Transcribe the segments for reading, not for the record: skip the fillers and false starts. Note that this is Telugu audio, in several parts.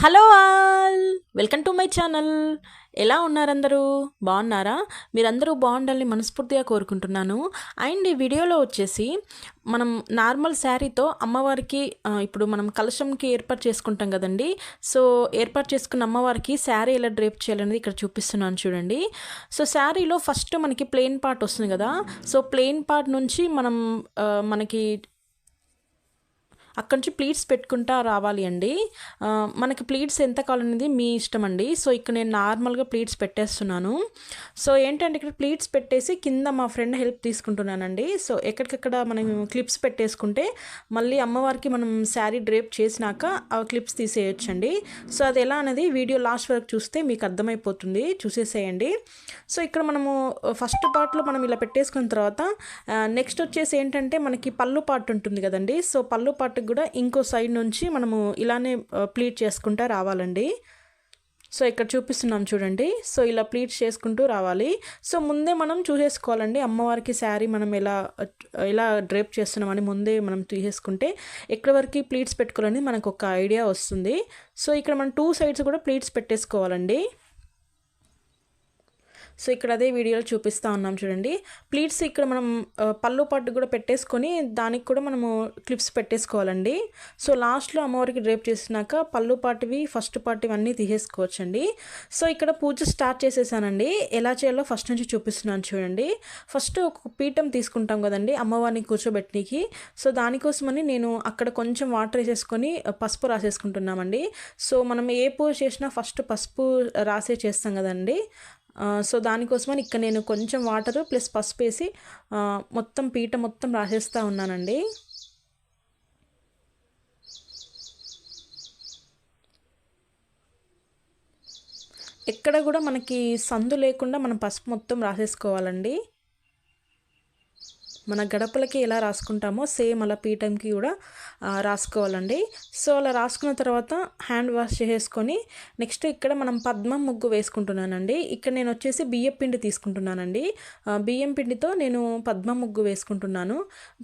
Hello all, welcome to my channel. ఎలా ఉన్నారందరూ? బాగున్నారా? మీరందరూ బాగుండాలని మనస్ఫూర్తిగా కోరుకుంటున్నాను. అండ్ ఈ వీడియోలో వచ్చేసి మనం నార్మల్ శారీతో అమ్మవారికి ఇప్పుడు మనం కలశంకి ఏర్పాటు చేసుకుంటాం కదండి. సో ఏర్పాటు చేసుకున్న అమ్మవారికి శారీ ఎలా డ్రేప్ చేయాలనేది ఇక్కడ చూపిస్తున్నాను చూడండి. సో శారీలో ఫస్ట్ మనకి ప్లెయిన్ పార్ట్ వస్తుంది కదా. సో ప్లెయిన్ పార్ట్ నుంచి మనం మనకి అక్కడి నుంచి ప్లీట్స్ పెట్టుకుంటా రావాలి అండి. మనకి ప్లీట్స్ ఎంత కావాలనేది మీ ఇష్టం అండి. సో ఇక్కడ నేను నార్మల్గా ప్లీట్స్ పెట్టేస్తున్నాను. సో ఏంటంటే ఇక్కడ ప్లీట్స్ పెట్టేసి కింద మా ఫ్రెండ్ హెల్ప్ తీసుకుంటున్నానండి. సో ఎక్కడికక్కడ మనం క్లిప్స్ పెట్టేసుకుంటే మళ్ళీ అమ్మవారికి మనం శారీ డ్రేప్ చేసినాక ఆ క్లిప్స్ తీసేయచ్చండి. సో అది ఎలా అనేది వీడియో లాస్ట్ వరకు చూస్తే మీకు అర్థమైపోతుంది, చూసేసేయండి. సో ఇక్కడ మనము ఫస్ట్ పార్ట్లో మనం ఇలా పెట్టేసుకున్న తర్వాత నెక్స్ట్ వచ్చేసి ఏంటంటే మనకి పళ్ళు పార్ట్ ఉంటుంది కదండి. సో పళ్ళు పార్ట్ కూడా ఇంకో సైడ్ నుంచి మనము ఇలానే ప్లీట్ చేసుకుంటూ రావాలండి. సో ఇక్కడ చూపిస్తున్నాం చూడండి. సో ఇలా ప్లీట్స్ చేసుకుంటూ రావాలి. సో ముందే మనం చూసేసుకోవాలండి అమ్మవారికి శారీ మనం ఎలా డ్రేప్ చేస్తున్నామని ముందే మనం తీసేసుకుంటే ఎక్కడి వరకు ప్లీట్స్ పెట్టుకోవాలని మనకు ఒక ఐడియా వస్తుంది. సో ఇక్కడ మనం 2 సైడ్స్ కూడా ప్లీట్స్ పెట్టేసుకోవాలండి. సో ఇక్కడ అదే వీడియోలో చూపిస్తూ ఉన్నాం చూడండి. ప్లీట్స్ ఇక్కడ మనం పళ్ళు పట్టు కూడా పెట్టేసుకొని దానికి కూడా మనము క్లిప్స్ పెట్టేసుకోవాలండి. సో లాస్ట్లో అమ్మవారికి డ్రేప్ చేసినాక పళ్ళు పాటివి ఫస్ట్ పాటివి అన్నీ తీసేసుకోవచ్చండి. సో ఇక్కడ పూజ స్టార్ట్ చేసేసానండి. ఎలా చేయాలో ఫస్ట్ నుంచి చూపిస్తున్నాను చూడండి. ఫస్ట్ ఒక పీఠం తీసుకుంటాం కదండి అమ్మవారిని కూర్చోబెట్టడానికి. సో దానికోసమని నేను అక్కడ కొంచెం వాటర్ వేసేసుకొని పసుపు రాసేసుకుంటున్నామండి. సో మనం ఏ పూజ చేసినా ఫస్ట్ పసుపు రాసే చేస్తాం కదండి. సో దానికోసమని ఇక్కడ నేను కొంచెం వాటరు ప్లస్ పసుపు వేసి మొత్తం పీట మొత్తం రాసేస్తూ ఉన్నానండి. ఎక్కడ కూడా మనకి సందు లేకుండా మనం పసుపు మొత్తం రాసేసుకోవాలండి. మన గడపలకి ఎలా రాసుకుంటామో సేమ్ అలా పీఠంకి కూడా రాసుకోవాలండి. సో అలా రాసుకున్న తర్వాత హ్యాండ్ వాష్ చేసేసుకొని నెక్స్ట్ ఇక్కడ మనం పద్మం ముగ్గు వేసుకుంటున్నానండి. ఇక్కడ నేను వచ్చేసి బియ్యం పిండి తీసుకుంటున్నానండి. బియ్యం పిండితో నేను పద్మం ముగ్గు వేసుకుంటున్నాను.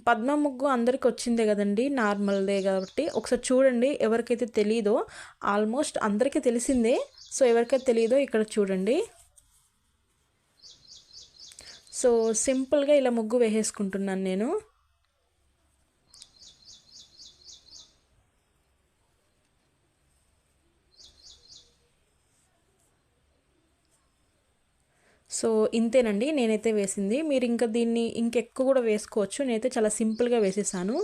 పద్మం ముగ్గు అందరికి వచ్చిందే కదండి, నార్మల్దే కాబట్టి ఒకసారి చూడండి. ఎవరికైతే తెలీదో ఆల్మోస్ట్ అందరికీ తెలిసిందే. సో ఎవరికైతే తెలీదో ఇక్కడ చూడండి. సో సింపుల్గా ఇలా ముగ్గు వేసేసుకుంటున్నాను నేను. సో ఇంతేనండి నేనైతే వేసింది. మీరు ఇంకా దీన్ని ఇంకెక్కువ కూడా వేసుకోవచ్చు. నేనైతే చాలా సింపుల్గా వేసేసాను.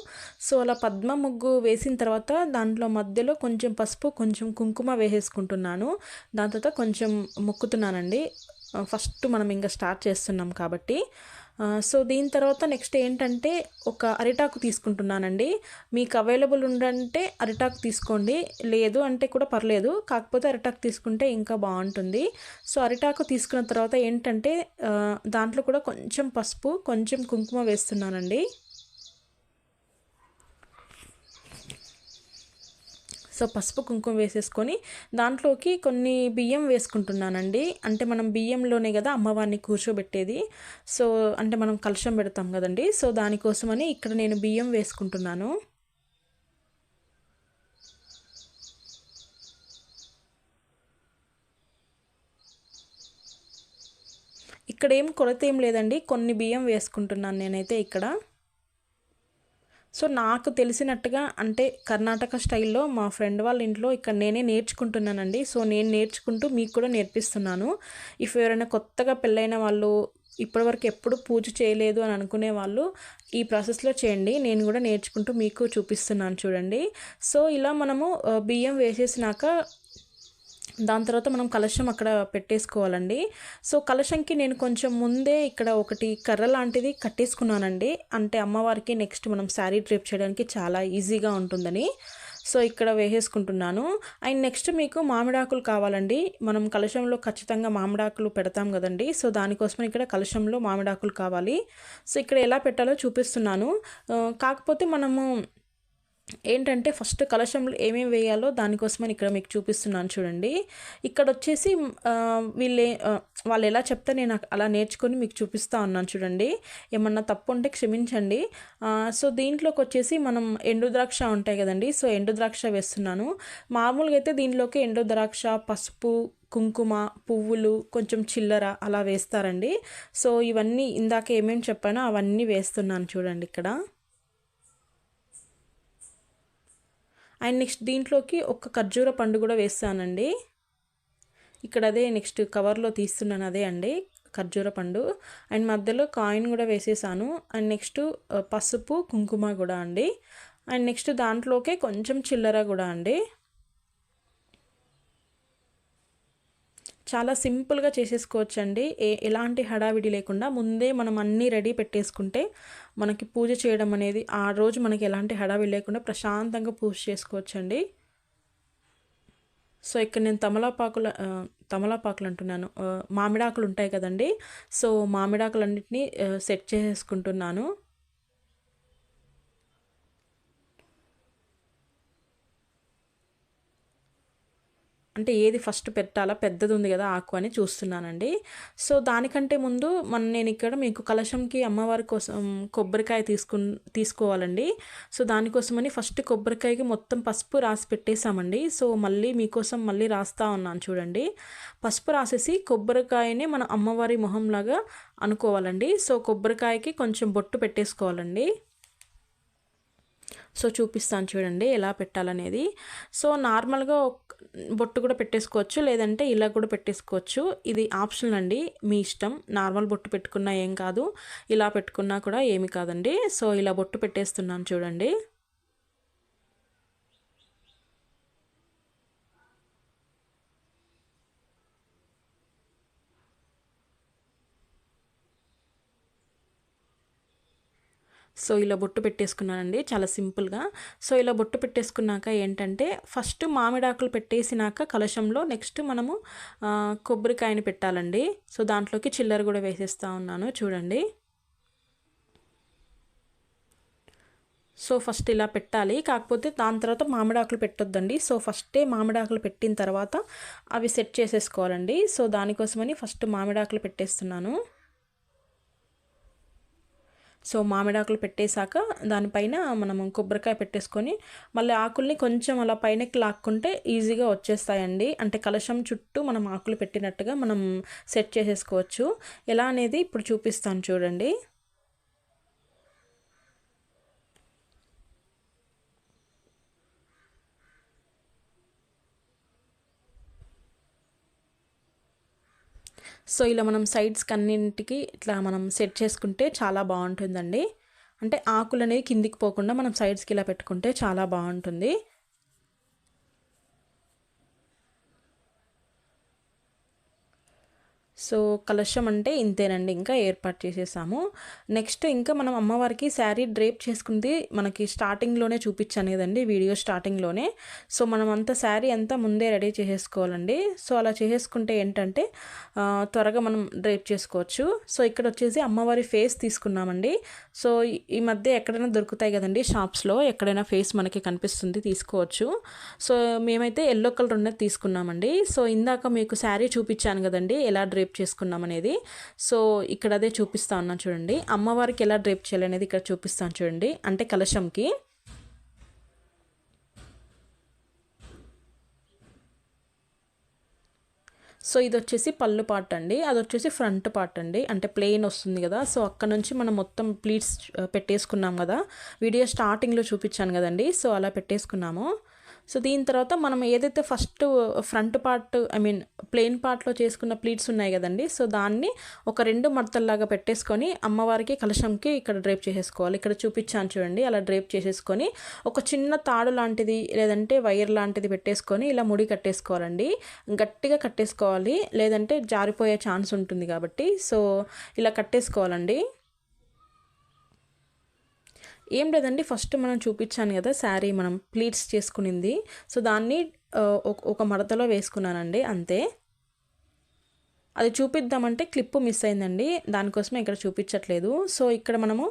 సో అలా పద్మ ముగ్గు వేసిన తర్వాత దాంట్లో మధ్యలో కొంచెం పసుపు కొంచెం కుంకుమ వేసేసుకుంటున్నాను. దాని తర్వాత కొంచెం మొక్కుతున్నానండి. ఫస్ట్ మనం ఇంకా స్టార్ట్ చేస్తున్నాం కాబట్టి. సో దీని తర్వాత నెక్స్ట్ ఏంటంటే ఒక అరిటాకు తీసుకుంటున్నానండి. మీకు అవైలబుల్ ఉండంటే అరిటాకు తీసుకోండి, లేదు అంటే కూడా పర్లేదు. కాకపోతే అరిటాకు తీసుకుంటే ఇంకా బాగుంటుంది. సో అరిటాకు తీసుకున్న తర్వాత ఏంటంటే దాంట్లో కూడా కొంచెం పసుపు కొంచెం కుంకుమ వేస్తున్నానండి. సో పసుపు కుంకుమ వేసేసుకొని దాంట్లోకి కొన్ని బియ్యం వేసుకుంటున్నానండి. అంటే మనం బియ్యంలోనే కదా అమ్మవారిని కూర్చోబెట్టేది. సో అంటే మనం కలశం పెడతాం కదండి. సో దానికోసమని ఇక్కడ నేను బియ్యం వేసుకుంటున్నాను. ఇక్కడ ఏం కొరత ఏం లేదండి, కొన్ని బియ్యం వేసుకుంటున్నాను నేనైతే ఇక్కడ. సో నాకు తెలిసినట్టుగా అంటే కర్ణాటక స్టైల్లో మా ఫ్రెండ్ వాళ్ళ ఇంట్లో ఇక్కడ నేనే నేర్చుకుంటున్నానండి. సో నేను నేర్చుకుంటూ మీకు కూడా నేర్పిస్తున్నాను. ఇఫ్ ఎవరైనా కొత్తగా పెళ్ళైన వాళ్ళు ఇప్పటివరకు ఎప్పుడు పూజ చేయలేదు అని అనుకునే వాళ్ళు ఈ ప్రాసెస్లో చేయండి. నేను కూడా నేర్చుకుంటూ మీకు చూపిస్తున్నాను చూడండి. సో ఇలా మనము బియ్యం వేసేసినాక దాని తర్వాత మనం కలశం అక్కడ పెట్టేసుకోవాలండి. సో కలశంకి నేను కొంచెం ముందే ఇక్కడ ఒకటి కర్ర లాంటిది కట్టేసుకున్నానండి. అంటే అమ్మవారికి నెక్స్ట్ మనం శారీ డ్రేప్ చేయడానికి చాలా ఈజీగా ఉంటుందని. సో ఇక్కడ వేసేసుకుంటున్నాను. అండ్ నెక్స్ట్ మీకు మామిడాకులు కావాలండి. మనం కలశంలో ఖచ్చితంగా మామిడాకులు పెడతాం కదండి. సో దానికోసం ఇక్కడ కలశంలో మామిడాకులు కావాలి. సో ఇక్కడ ఎలా పెట్టాలో చూపిస్తున్నాను. కాకపోతే మనము ఏంటంటే ఫస్ట్ కలశంలో ఏమేమి వేయాలో దానికోసమని ఇక్కడ మీకు చూపిస్తున్నాను చూడండి. ఇక్కడ వచ్చేసి వాళ్ళు ఎలా చెప్తే నేను అలా నేర్చుకొని మీకు చూపిస్తూ ఉన్నాను చూడండి. ఏమన్నా తప్పు ఉంటే క్షమించండి. సో దీంట్లోకి వచ్చేసి మనం ఎండు ద్రాక్ష ఉంటాయి కదండి, సో ఎండు ద్రాక్ష వేస్తున్నాను. మామూలుగా అయితే దీంట్లోకి ఎండు ద్రాక్ష, పసుపు, కుంకుమ, పువ్వులు, కొంచెం చిల్లర అలా వేస్తారండి. సో ఇవన్నీ ఇందాక ఏమేమి చెప్పానో అవన్నీ వేస్తున్నాను చూడండి ఇక్కడ. అండ్ నెక్స్ట్ దీంట్లోకి ఒక ఖర్జూర పండు కూడా వేస్తానండి. ఇక్కడ అదే నెక్స్ట్ కవర్లో తీస్తున్నాను, అదే అండి ఖర్జూర పండు. అండ్ మధ్యలో కాయిన్ కూడా వేసేసాను. అండ్ నెక్స్ట్ పసుపు, కుంకుమ కూడా అండి. అండ్ నెక్స్ట్ దాంట్లోకే కొంచెం చిల్లర కూడా అండి. చాలా సింపుల్గా చేసేసుకోవచ్చండి, ఎలాంటి హడావిడి లేకుండా. ముందే మనం అన్నీ రెడీ పెట్టేసుకుంటే మనకి పూజ చేయడం అనేది ఆ రోజు మనకి ఎలాంటి హడావిడి లేకుండా ప్రశాంతంగా పూజ చేసుకోవచ్చండి. సో ఇక్కడ నేను తమలపాకులు అంటున్నాను, మామిడాకులు ఉంటాయి కదండి, సో మామిడాకులన్నింటినీ సెట్ చేసుకుంటున్నాను. అంటే ఏది ఫస్ట్ పెట్టాలా, పెద్దది ఉంది కదా ఆకు అని చూస్తున్నానండి. సో దానికంటే ముందు నేను ఇక్కడ మీకు కలశంకి అమ్మవారి కోసం కొబ్బరికాయ తీసుకోవాలండి. సో దానికోసమని ఫస్ట్ కొబ్బరికాయకి మొత్తం పసుపు రాసి పెట్టేశామండి. సో మీకోసం మళ్ళీ రాస్తా ఉన్నాను చూడండి. పసుపు రాసేసి కొబ్బరికాయని మన అమ్మవారి మొహంలాగా అనుకోవాలండి. సో కొబ్బరికాయకి కొంచెం బొట్టు పెట్టేసుకోవాలండి. సో చూపిస్తాను చూడండి ఎలా పెట్టాలనేది. సో నార్మల్గా బొట్టు కూడా పెట్టేసుకోవచ్చు, లేదంటే ఇలా కూడా పెట్టేసుకోవచ్చు. ఇది ఆప్షనల్ అండి, మీ ఇష్టం. నార్మల్ బొట్టు పెట్టుకున్నా ఏం కాదు, ఇలా పెట్టుకున్నా కూడా ఏమి కాదండి. సో ఇలా బొట్టు పెట్టేస్తున్నాను చూడండి. సో ఇలా బొట్టు పెట్టేసుకున్నానండి చాలా సింపుల్గా. సో ఇలా బొట్టు పెట్టేసుకున్నాక ఏంటంటే ఫస్ట్ మామిడాకులు పెట్టేసినాక కలశంలో నెక్స్ట్ మనము కొబ్బరికాయని పెట్టాలండి. సో దాంట్లోకి చిల్లర కూడా వేసేస్తూ ఉన్నాను చూడండి. సో ఫస్ట్ ఇలా పెట్టాలి, కాకపోతే దాని తర్వాత మామిడాకులు పెట్టొద్దండి. సో ఫస్టే మామిడాకులు పెట్టిన తర్వాత అవి సెట్ చేసేసుకోవాలండి. సో దానికోసమని ఫస్ట్ మామిడాకులు పెట్టేస్తున్నాను. సో మామిడాకులు పెట్టేశాక దానిపైన మనము కొబ్బరికాయ పెట్టేసుకొని మళ్ళీ ఆకుల్ని కొంచెం అలా పైనకి లాక్కుంటే ఈజీగా వచ్చేస్తాయండి. అంటే కలశం చుట్టూ మనం ఆకులు పెట్టినట్టుగా మనం సెట్ చేసేసుకోవచ్చు. ఎలా అనేది ఇప్పుడు చూపిస్తాను చూడండి. సో ఇలా మనం సైడ్స్కి అన్నింటికి ఇట్లా మనం సెట్ చేసుకుంటే చాలా బాగుంటుందండి. అంటే ఆకులు అనేవి కిందికి పోకుండా మనం సైడ్స్కి ఇలా పెట్టుకుంటే చాలా బాగుంటుంది. సో కలశం అంటే ఇంతేనండి, ఇంకా ఏర్పాటు చేసేసాము. నెక్స్ట్ ఇంకా మనం అమ్మవారికి శారీ డ్రేప్ చేసుకుంది మనకి స్టార్టింగ్లోనే చూపించాను కదండి, వీడియో స్టార్టింగ్లోనే. సో మనం అంతా శారీ అంతా ముందే రెడీ చేసేసుకోవాలండి. సో అలా చేసేసుకుంటే ఏంటంటే త్వరగా మనం డ్రేప్ చేసుకోవచ్చు. సో ఇక్కడ వచ్చేసి అమ్మవారి ఫేస్ తీసుకున్నామండి. సో ఈ మధ్య ఎక్కడైనా దొరుకుతాయి కదండి షాప్స్లో, ఎక్కడైనా ఫేస్ మనకి కనిపిస్తుంది, తీసుకోవచ్చు. సో మేమైతే ఎల్లో కలర్ ఉన్నది తీసుకున్నామండి. సో ఇందాక మీకు శారీ చూపించాను కదండి ఎలా డ్రేప్ చేసుకున్నాం అనేది. సో ఇక్కడ అదే చూపిస్తా ఉన్నాను చూడండి. అమ్మవారికి ఎలా డ్రేప్ చేయాలనేది ఇక్కడ చూపిస్తాను చూడండి, అంటే కలశంకి. సో ఇది వచ్చేసి పళ్ళు పార్ట్ అండి, అది వచ్చేసి ఫ్రంట్ పార్ట్ అండి, అంటే ప్లెయిన్ వస్తుంది కదా. సో అక్కడ నుంచి మనం మొత్తం ప్లీట్స్ పెట్టేసుకున్నాం కదా, వీడియో స్టార్టింగ్లో చూపించాను కదండి. సో అలా పెట్టేసుకున్నాము. సో దీని తర్వాత మనం ఏదైతే ఫస్ట్ ఫ్రంట్ పార్ట్ ప్లెయిన్ పార్ట్లో చేసుకున్న ప్లీట్స్ ఉన్నాయి కదండి, సో దాన్ని ఒక 2 మడతల్లాగా పెట్టేసుకొని అమ్మవారికి కలశంకి ఇక్కడ డ్రేప్ చేసేసుకోవాలి. ఇక్కడ చూపించాను చూడండి, అలా డ్రేప్ చేసేసుకొని ఒక చిన్న తాడు లాంటిది లేదంటే వైర్ లాంటిది పెట్టేసుకొని ఇలా ముడి కట్టేసుకోవాలండి. గట్టిగా కట్టేసుకోవాలి, లేదంటే జారిపోయే ఛాన్స్ ఉంటుంది కాబట్టి. సో ఇలా కట్టేసుకోవాలండి. ఏం లేదండి, ఫస్ట్ మనం చూపించాను కదా శారీ మనం ప్లీట్స్ చేసుకునింది, సో దాన్ని ఒక మడతలో వేసుకున్నానండి అంతే. అది చూపిద్దామంటే క్లిప్ మిస్ అయిందండి, దానికోసమే ఇక్కడ చూపించట్లేదు. సో ఇక్కడ మనము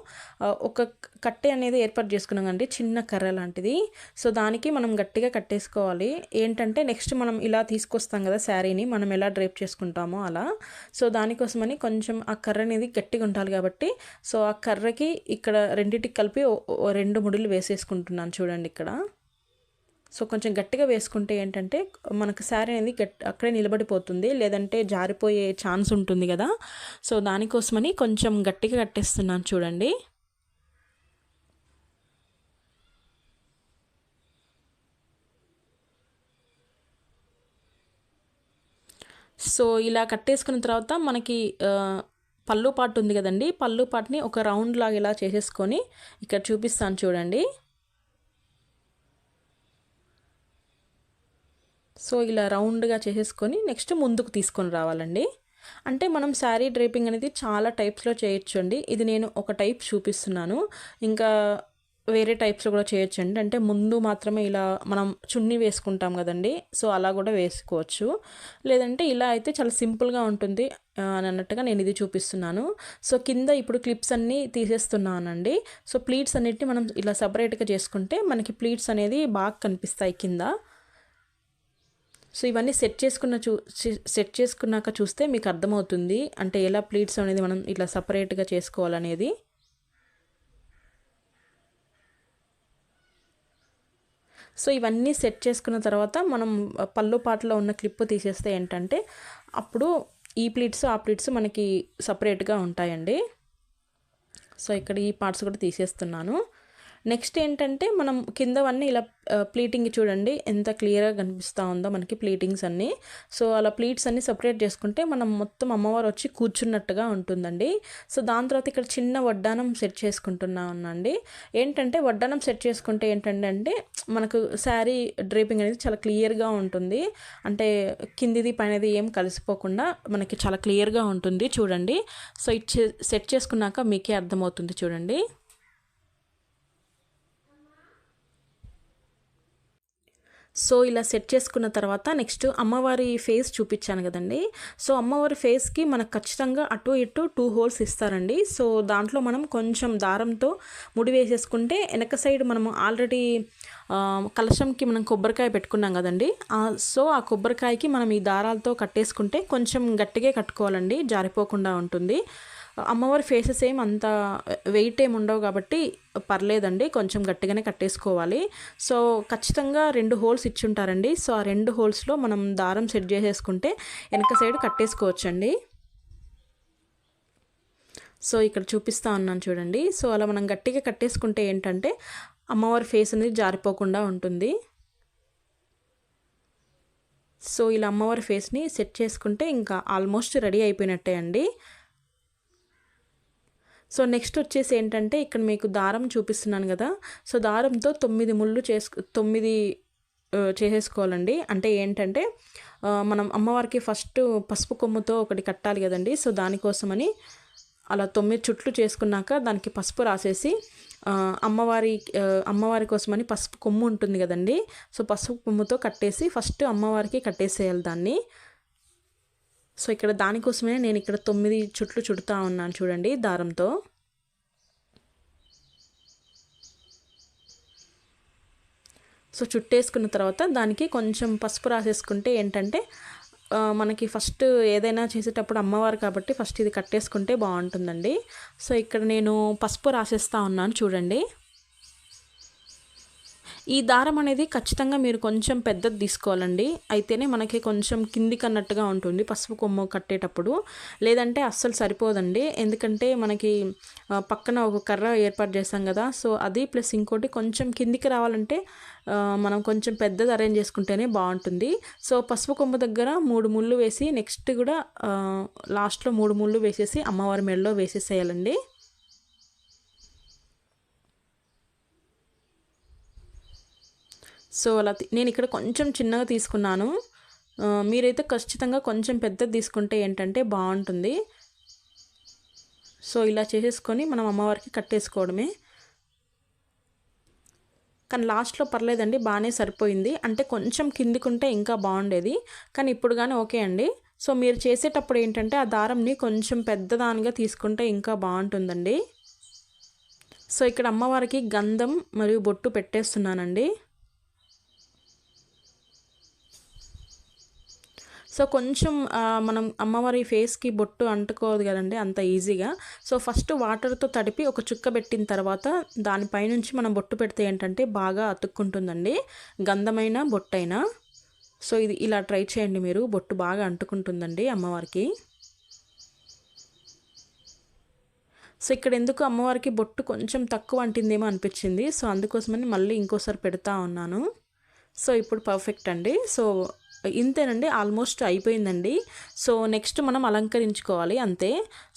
ఒక కట్టె అనేది ఏర్పాటు చేసుకున్నాం అండి, చిన్న కర్ర లాంటిది. సో దానికి మనం గట్టిగా కట్టేసుకోవాలి. ఏంటంటే నెక్స్ట్ మనం ఇలా తీసుకొస్తాం కదా శారీని, మనం ఎలా డ్రేప్ చేసుకుంటామో అలా. సో దానికోసమని కొంచెం ఆ కర్ర అనేది గట్టిగా ఉండాలి కాబట్టి, సో ఆ కర్రకి ఇక్కడ రెండింటికి కలిపి 2 ముడులు వేసేసుకుంటున్నాను చూడండి ఇక్కడ. సో కొంచెం గట్టిగా వేసుకుంటే ఏంటంటే మనకు శారీ అనేది అక్కడే నిలబడిపోతుంది, లేదంటే జారిపోయే ఛాన్స్ ఉంటుంది కదా. సో దానికోసమని కొంచెం గట్టిగా కట్టేస్తున్నాను చూడండి. సో ఇలా కట్టేసుకున్న తర్వాత మనకి పళ్ళు పాటు ఉంది కదండి, పళ్ళు పాటుని ఒక రౌండ్ లాగా ఇలా చేసేసుకొని ఇక్కడ చూపిస్తాను చూడండి. సో ఇలా రౌండ్గా చేసేసుకొని నెక్స్ట్ ముందుకు తీసుకొని రావాలండి. అంటే మనం శారీ డ్రేపింగ్ అనేది చాలా టైప్స్లో చేయొచ్చు అండి. ఇది నేను ఒక టైప్ చూపిస్తున్నాను, ఇంకా వేరే టైప్స్లో కూడా చేయొచ్చండి. అంటే ముందు మాత్రమే ఇలా మనం చున్నీ వేసుకుంటాం కదండి, సో అలా కూడా వేసుకోవచ్చు. లేదంటే ఇలా అయితే చాలా సింపుల్గా ఉంటుంది అని అన్నట్టుగా నేను ఇది చూపిస్తున్నాను. సో కింద ఇప్పుడు క్లిప్స్ అన్నీ తీసేస్తున్నానండి. సో ప్లీట్స్ అన్నిటిని మనం ఇలా సపరేట్గా చేసుకుంటే మనకి ప్లీట్స్ అనేది బాగా కనిపిస్తాయి కింద. సో ఇవన్నీ సెట్ చేసుకున్నాక చూస్తే మీకు అర్థమవుతుంది, అంటే ఎలా ప్లీట్స్ అనేది మనం ఇట్లా సపరేట్గా చేసుకోవాలనేది. సో ఇవన్నీ సెట్ చేసుకున్న తర్వాత మనం పళ్ళు పాటలో ఉన్న క్లిప్ తీసేస్తే ఏంటంటే అప్పుడు ఈ ప్లీట్స్ ఆ ప్లీట్స్ మనకి సపరేట్గా ఉంటాయండి. సో ఇక్కడ ఈ పార్ట్స్ కూడా తీసేస్తున్నాను. నెక్స్ట్ ఏంటంటే మనం కిందవన్నీ ఇలా ప్లీటింగ్ చూడండి ఎంత క్లియర్గా కనిపిస్తూ ఉందో మనకి ప్లీటింగ్స్ అన్నీ. సో అలా ప్లీట్స్ అన్నీ సపరేట్ చేసుకుంటే మనం మొత్తం అమ్మవారు వచ్చి కూర్చున్నట్టుగా ఉంటుందండి. సో దాని తర్వాత ఇక్కడ చిన్న వడ్డానం సెట్ చేసుకుంటున్నానండి. ఏంటంటే వడ్డానం సెట్ చేసుకుంటే ఏంటంటే మనకు శారీ డ్రేపింగ్ అనేది చాలా క్లియర్గా ఉంటుంది, అంటే కిందిది పైనది ఏం కలిసిపోకుండా మనకి చాలా క్లియర్గా ఉంటుంది చూడండి. సో ఇది సెట్ చేసుకున్నాక మీకే అర్థమవుతుంది చూడండి. సో ఇలా సెట్ చేసుకున్న తర్వాత నెక్స్ట్ అమ్మవారి ఫేస్ చూపించాను కదండి. సో అమ్మవారి ఫేస్కి మనకు ఖచ్చితంగా అటు ఇటు 2 హోల్స్ ఇస్తారండి. సో దాంట్లో మనం కొంచెం దారంతో ముడి వేసేసుకుంటే వెనక సైడ్ మనము ఆల్రెడీ కలశంకి మనం కొబ్బరికాయ పెట్టుకున్నాం కదండి, సో ఆ కొబ్బరికాయకి మనం ఈ దారాలతో కట్టేసుకుంటే కొంచెం గట్టిగా కట్టుకోవాలండి, జారిపోకుండా ఉంటుంది. అమ్మవారి ఫేసెస్ ఏం అంత వెయిట్ ఏమి ఉండవు కాబట్టి పర్లేదండి, కొంచెం గట్టిగానే కట్టేసుకోవాలి. సో ఖచ్చితంగా 2 హోల్స్ ఇచ్చుంటారండి. సో ఆ 2 హోల్స్లో మనం దారం సెట్ చేసేసుకుంటే వెనక సైడ్ కట్టేసుకోవచ్చండి. సో ఇక్కడ చూపిస్తా ఉన్నాను చూడండి. సో అలా మనం గట్టిగా కట్టేసుకుంటే ఏంటంటే అమ్మవారి ఫేస్ అనేది జారిపోకుండా ఉంటుంది. సో ఇలా అమ్మవారి ఫేస్ని సెట్ చేసుకుంటే ఇంకా ఆల్మోస్ట్ రెడీ అయిపోయినట్టే అండి. సో నెక్స్ట్ వచ్చేసి ఏంటంటే ఇక్కడ మీకు దారం చూపిస్తున్నాను కదా, సో దారంతో 9 ముళ్ళు 9 చేసేసుకోవాలండి. అంటే ఏంటంటే మనం అమ్మవారికి ఫస్ట్ పసుపు కొమ్ముతో ఒకటి కట్టాలి కదండి. సో దానికోసమని అలా 9 చుట్లు చేసుకున్నాక దానికి పసుపు రాసేసి అమ్మవారి కోసమని పసుపు కొమ్ము ఉంటుంది కదండి, సో పసుపు కొమ్ముతో కట్టేసి ఫస్ట్ అమ్మవారికి కట్టేసేయాలి దాన్ని. సో ఇక్కడ దానికోసమే నేను ఇక్కడ 9 చుట్లు చుడుతూ ఉన్నాను చూడండి దారంతో. సో చుట్టేసుకున్న తర్వాత దానికి కొంచెం పసుపు రాసేసుకుంటే ఏంటంటే మనకి ఫస్ట్ ఏదైనా చేసేటప్పుడు అమ్మవారు కాబట్టి ఫస్ట్ ఇది కట్టేసుకుంటే బాగుంటుందండి. సో ఇక్కడ నేను పసుపు రాసేస్తూ ఉన్నాను చూడండి. ఈ దారం అనేది ఖచ్చితంగా మీరు కొంచెం పెద్దది తీసుకోవాలండి, అయితేనే మనకి కొంచెం కిందికి అన్నట్టుగా ఉంటుంది పసుపు కొమ్ము కట్టేటప్పుడు, లేదంటే అస్సలు సరిపోదండి. ఎందుకంటే మనకి పక్కన ఒక కర్ర ఏర్పాటు చేస్తాం కదా, సో అది ప్లస్ ఇంకోటి కొంచెం కిందికి రావాలంటే మనం కొంచెం పెద్దది అరేంజ్ చేసుకుంటేనే బాగుంటుంది. సో పసుపు కొమ్ము దగ్గర 3 ముళ్ళు వేసి నెక్స్ట్ కూడా లాస్ట్లో 3 ముళ్ళు వేసేసి అమ్మవారి మెడలో వేసేసేయాలండి. సో అలా నేను ఇక్కడ కొంచెం చిన్నగా తీసుకున్నాను, మీరైతే ఖచ్చితంగా కొంచెం పెద్దది తీసుకుంటే ఏంటంటే బాగుంటుంది. సో ఇలా చేసేసుకొని మనం అమ్మవారికి కట్టేసుకోవడమే. కానీ లాస్ట్లో పర్లేదండి, బాగానే సరిపోయింది. అంటే కొంచెం కిందికుంటే ఇంకా బాగుండేది, కానీ ఇప్పుడు కానీ ఓకే అండి. సో మీరు చేసేటప్పుడు ఏంటంటే ఆ దారంని కొంచెం పెద్దదానిగా తీసుకుంటే ఇంకా బాగుంటుందండి. సో ఇక్కడ అమ్మవారికి గంధం మరియు బొట్టు పెట్టేస్తున్నానండి. సో కొంచెం మనం అమ్మవారి ఫేస్కి బొట్టు అంటుకోదు కదండి అంత ఈజీగా. సో ఫస్ట్ వాటర్తో తడిపి ఒక చుక్క పెట్టిన తర్వాత దానిపైనుంచి మనం బొట్టు పెడితే ఏంటంటే బాగా అతుక్కుంటుందండి, గంధమైన బొట్టైనా. సో ఇది ఇలా ట్రై చేయండి మీరు, బొట్టు బాగా అంటుకుంటుందండి అమ్మవారికి. సో ఇక్కడ ఎందుకు అమ్మవారికి బొట్టు కొంచెం తక్కువ అంటిందేమో అనిపించింది, సో అందుకోసమని మళ్ళీ ఇంకోసారి పెడతా ఉన్నాను. సో ఇప్పుడు పర్ఫెక్ట్ అండి. సో ఇంతేనండి, ఆల్మోస్ట్ అయిపోయిందండి. సో నెక్స్ట్ మనం అలంకరించుకోవాలి అంతే.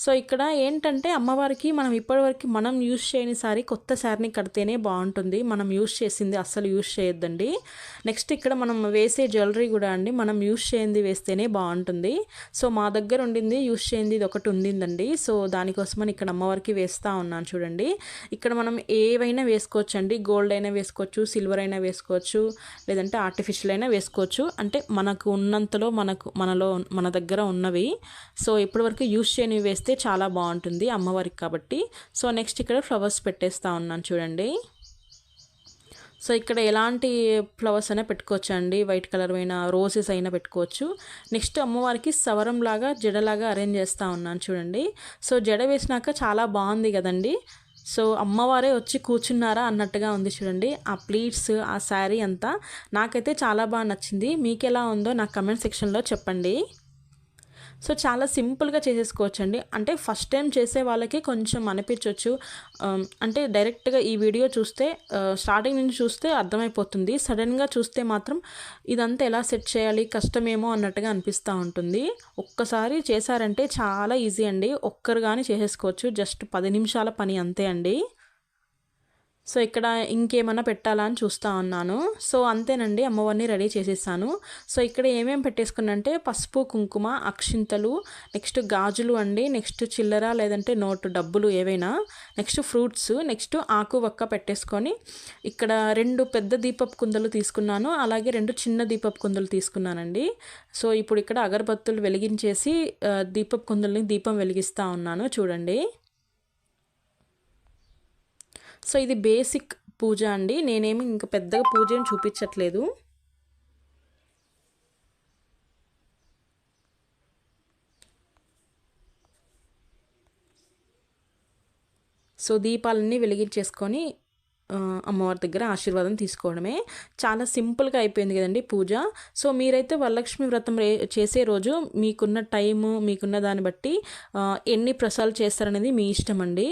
సో ఇక్కడ ఏంటంటే అమ్మవారికి మనం ఇప్పటివరకు మనం యూజ్ చేయని సారీ కొత్త శారీని కడితేనే బాగుంటుంది, మనం యూజ్ చేసింది అస్సలు యూజ్ చేయొద్దండి. నెక్స్ట్ ఇక్కడ మనం వేసే జ్యువెలరీ కూడా అండి మనం యూజ్ చేయింది వేస్తేనే బాగుంటుంది. సో మా దగ్గర ఉండింది యూజ్ చేయింది ఇది ఒకటి ఉండిందండి, సో దానికోసమని ఇక్కడ అమ్మవారికి వేస్తూ ఉన్నాను చూడండి. ఇక్కడ మనం ఏవైనా వేసుకోవచ్చు అండి, గోల్డ్ అయినా వేసుకోవచ్చు, సిల్వర్ అయినా వేసుకోవచ్చు, లేదంటే ఆర్టిఫిషియల్ అయినా వేసుకోవచ్చు, అంటే మనకు ఉన్నంతలో మన దగ్గర ఉన్నవి. సో ఇప్పటివరకు యూజ్ చేయనివి వేస్తే చాలా బాగుంటుంది అమ్మవారికి కాబట్టి. సో నెక్స్ట్ ఇక్కడ ఫ్లవర్స్ పెట్టేస్తూ ఉన్నాను చూడండి. సో ఇక్కడ ఎలాంటి ఫ్లవర్స్ అయినా పెట్టుకోవచ్చు అండి, వైట్ కలర్ అయినా రోజెస్ అయినా పెట్టుకోవచ్చు. నెక్స్ట్ అమ్మవారికి సవరంలాగా జడలాగా అరేంజ్ చేస్తూ ఉన్నాను చూడండి. సో జడ వేసినాక చాలా బాగుంది కదండి. సో అమ్మవారే వచ్చి కూర్చున్నారా అన్నట్టుగా ఉంది చూడండి. ఆ ప్లీట్స్, ఆ శారీ అంతా నాకైతే చాలా బాగా నచ్చింది. మీకు ఎలా ఉందో నాకు కమెంట్ సెక్షన్లో చెప్పండి. సో చాలా సింపుల్గా చేసేసుకోవచ్చు అండి. అంటే ఫస్ట్ టైం చేసే వాళ్ళకి కొంచెం అనిపించవచ్చు, అంటే డైరెక్ట్గా ఈ వీడియో చూస్తే స్టార్టింగ్ నుంచి చూస్తే అర్థమైపోతుంది, సడన్గా చూస్తే మాత్రం ఇదంతా ఎలా సెట్ చేయాలి కష్టమేమో అన్నట్టుగా అనిపిస్తూ ఉంటుంది. ఒక్కసారి చేశారంటే చాలా ఈజీ అండి, ఒక్కరు కానీ చేసేసుకోవచ్చు, జస్ట్ 10 నిమిషాల పని అంతే అండి. సో ఇక్కడ ఇంకేమైనా పెట్టాలా అని చూస్తూ ఉన్నాను. సో అంతేనండి, అమ్మవారిని రెడీ చేసేసాను. సో ఇక్కడ ఏమేమి పెట్టేసుకున్నంటే పసుపు, కుంకుమ, అక్షింతలు, నెక్స్ట్ గాజులు అండి, నెక్స్ట్ చిల్లర లేదంటే నోటు డబ్బులు ఏవైనా, నెక్స్ట్ ఫ్రూట్స్, నెక్స్ట్ ఆకు వక్క పెట్టేసుకొని ఇక్కడ 2 పెద్ద దీపపు కుందలు తీసుకున్నాను, అలాగే 2 చిన్న దీపపు కుందలు తీసుకున్నానండి. సో ఇప్పుడు ఇక్కడ అగరబత్తులు వెలిగించేసి దీపపు కుందల్ని దీపం వెలిగిస్తూ ఉన్నాను చూడండి. సో ఇది బేసిక్ పూజ అండి, నేనేమి ఇంకా పెద్దగా పూజ ఏం చూపించట్లేదు. సో దీపాలన్నీ వెలిగించేసుకొని అమ్మవారి దగ్గర ఆశీర్వాదం తీసుకోవడమే. చాలా సింపుల్గా అయిపోయింది కదండి పూజ. సో మీరైతే వరలక్ష్మి వ్రతం చేసే రోజు మీకున్న టైము, మీకున్న దాన్ని బట్టి ఎన్ని ప్రసాదాలు చేస్తారనేది మీ ఇష్టం అండి.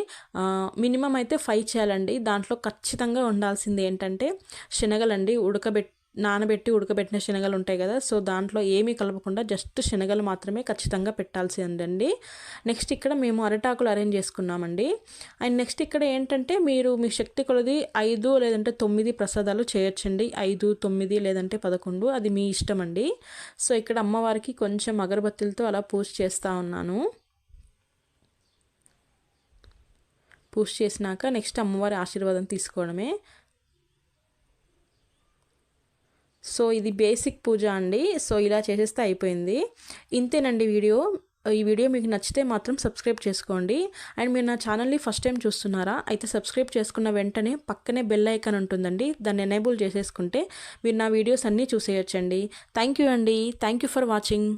మినిమం అయితే 5 చేయాలండి. దాంట్లో ఖచ్చితంగా ఉండాల్సింది ఏంటంటే శనగలండి, నానబెట్టి ఉడకబెట్టిన శనగలు ఉంటాయి కదా, సో దాంట్లో ఏమీ కలపకుండా జస్ట్ శనగలు మాత్రమే ఖచ్చితంగా పెట్టాల్సిందండి. నెక్స్ట్ ఇక్కడ మేము అరటాకులు అరేంజ్ చేసుకున్నామండి. అండ్ నెక్స్ట్ ఇక్కడ ఏంటంటే మీరు మీ శక్తి కొలది 5 లేదంటే 9 ప్రసాదాలు చేయొచ్చండి, 5, 9 లేదంటే 11, అది మీ ఇష్టం అండి. సో ఇక్కడ అమ్మవారికి కొంచెం అగరబత్తులతో అలా పూజ చేస్తూ ఉన్నాను. పూజ చేసినాక నెక్స్ట్ అమ్మవారి ఆశీర్వాదం తీసుకోవడమే. సో ఇది బేసిక్ పూజ అండి. సో ఇలా చేసేస్తే అయిపోయింది. ఇంతేనండి వీడియో. ఈ వీడియో మీకు నచ్చితే మాత్రం సబ్స్క్రైబ్ చేసుకోండి. అండ్ మీరు నా ఛానల్ని ఫస్ట్ టైం చూస్తున్నారా అయితే సబ్స్క్రైబ్ చేసుకున్న వెంటనే పక్కనే బెల్ ఐకాన్ ఉంటుందండి, దాన్ని ఎనేబుల్ చేసేసుకుంటే మీరు నా వీడియోస్ అన్నీ చూసేయచ్చండి. థ్యాంక్ యూ అండి. Thank you for watching.